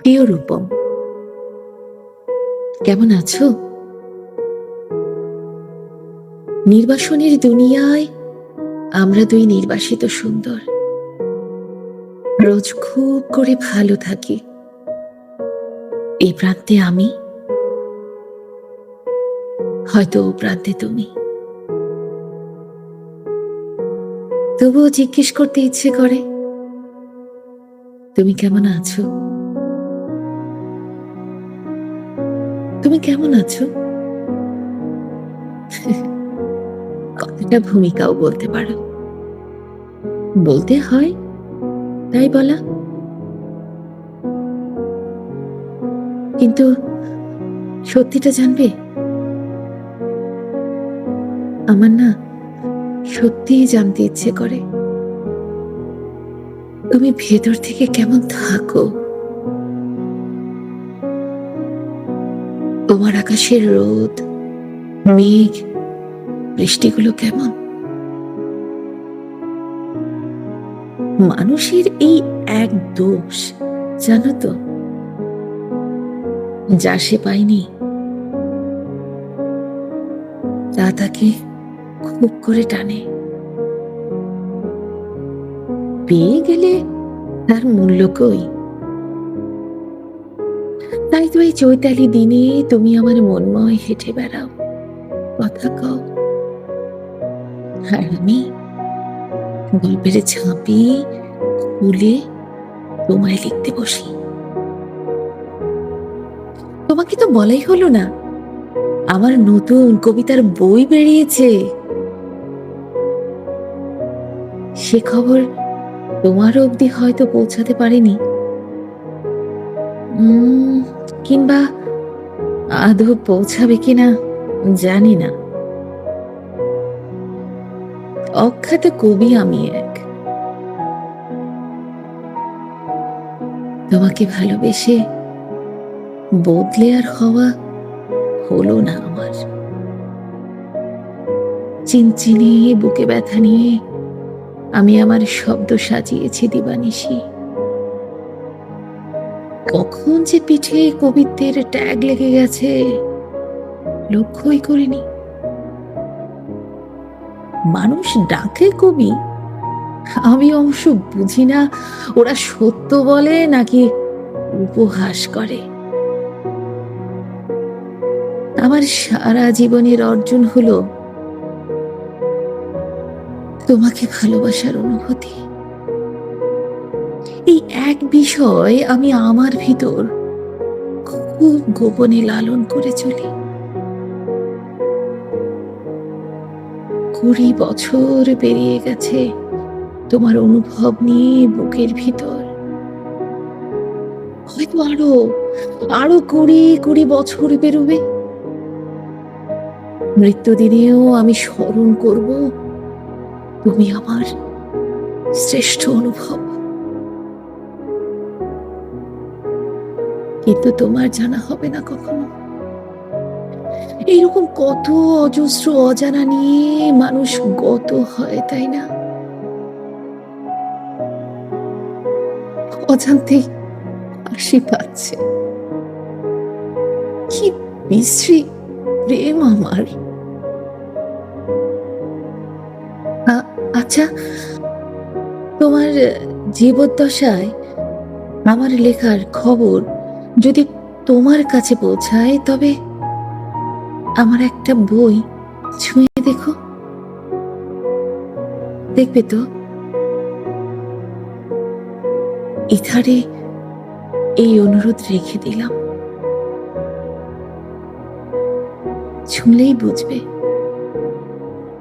প্রিয় রূপম, কেমন আছো? নির্বাসনের দুনিয়ায় আমরা দুই নির্বাসিত সুন্দর। রোজ খুব করে ভালো থাকি। এই প্রান্তে আমি, হয়তো ও প্রান্তে তুমি। তবুও জিজ্ঞেস করতে ইচ্ছে করে, তুমি কেমন আছো? তুমি কেমন আছো? কতটা ভূমিকাও বলতে পারো। বলতে হয় তাই বলা। কিন্তু সত্যিটা জানবে, আমার না সত্যিই জানতে ইচ্ছে করে তুমি ভেতর থেকে কেমন থাকো। তোমার আকাশের রোদ, মেঘ, বৃষ্টিগুলো কেমন? মানুষের এই এক দোষ, জানো তো, যা সে পায়নি তা তাকে খুব করে টানে। পেয়ে গেলে তার মূল্য কই? তাই তো এই চৈতালি দিনে তুমি আমার মনময় হেঁটে বেড়াও, কথা কও, আর আমি গল্পের ঝাঁপি খুলে তোমায় লিখতে বসি। তোমাকে তো বলাই হলো না, আমার নতুন কবিতার বই বেরিয়েছে। সে খবর তোমার অবধি হয়তো পৌঁছাতে পারেনি, কিংবা আদৌ পৌঁছাবে কিনা জানি না। অখ্যাত কবি আমি এক। তোমাকে ভালোবেসে বদলে আর হওয়া হলো না আমার। চিনচিনে বুকে ব্যথা নিয়ে আমি আমার শব্দ সাজিয়েছি দিবানিশি। কখন যে পিঠে কবিত্বের ট্যাগ লেগে গেছে লক্ষ্যই করিনি। মানুষ ডাকে কবি, আমি অবশ্য বুঝি না ওরা সত্য বলে নাকি উপহাস করে। আমার সারা জীবনের অর্জন হলো তোমাকে ভালোবাসার অনুভূতি। এই এক বিষয় আমি আমার ভিতর খুব গোপনে লালন করে চলি। 20 বছর পেরিয়ে গেছে তোমার অনুভব নিয়ে বুকের ভিতর। হয়তো আরো আরো 20 বছর পেরোবে। মৃত্যুদিনেও আমি স্মরণ করব তুমি আমার শ্রেষ্ঠ অনুভব। কিন্তু তোমার জানা হবে না কখনো। এইরকম কত অজস্র অজানা নিয়ে মানুষ গত হয়, তাই না? অজান্তেই হাসি পাচ্ছে। কি বিশ্রী প্রেম আমার। আচ্ছা, তোমার জীবদ্দশায় আমার লেখার খবর যদি তোমার কাছে পৌঁছায়, তবে আমার একটা বই ছুঁয়ে দেখো, দেখবে তো ইথারে এই অনুরোধ রেখে দিলাম। ছুঁলেই বুঝবে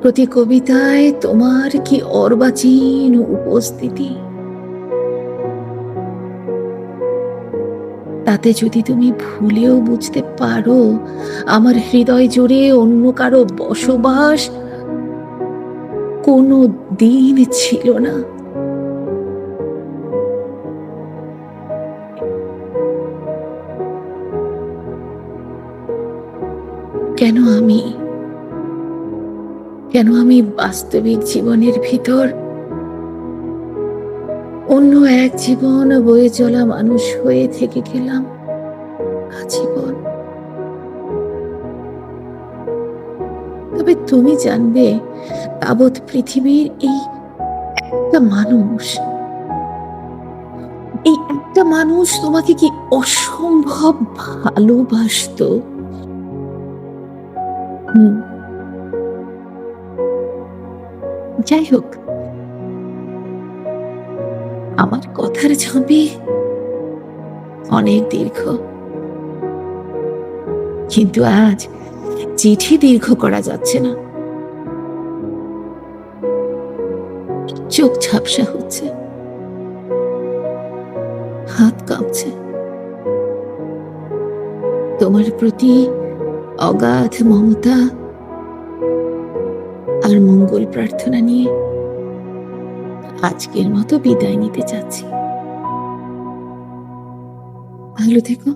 প্রতি কবিতায় তোমার কি অর্বাচীন উপস্থিতি। তাতে যদি তুমি ভুলেও বুঝতে পারো আমার হৃদয় জুড়ে অন্য কারো বসবাস কোনো দিন ছিল না। কেন আমি বাস্তবিক জীবনের ভিতর অন্য এক জীবন বয়ে চলা মানুষ হয়ে থেকে গেলাম আজীবন। তবে তুমি জানবে, তাবৎ পৃথিবীর এই একটা মানুষ, এই একটা মানুষ তোমাকে কি অসম্ভব ভালোবাসতো। হুম, যাই হোক, আমার কথার ঝাঁপি অনেক দীর্ঘ, কিন্তু আজ চিঠি দীর্ঘ করা যাচ্ছে না। চোখ ঝাপসা হচ্ছে, হাত কাঁপছে। তোমার প্রতি অগাধ মমতা আর মঙ্গল প্রার্থনা নিয়ে আজকের মতো বিদায় নিতে চাচ্ছি। ভালো থেকো,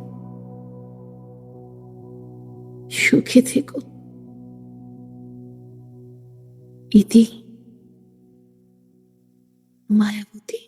সুখে থেকো। ইতি, মায়াবতী।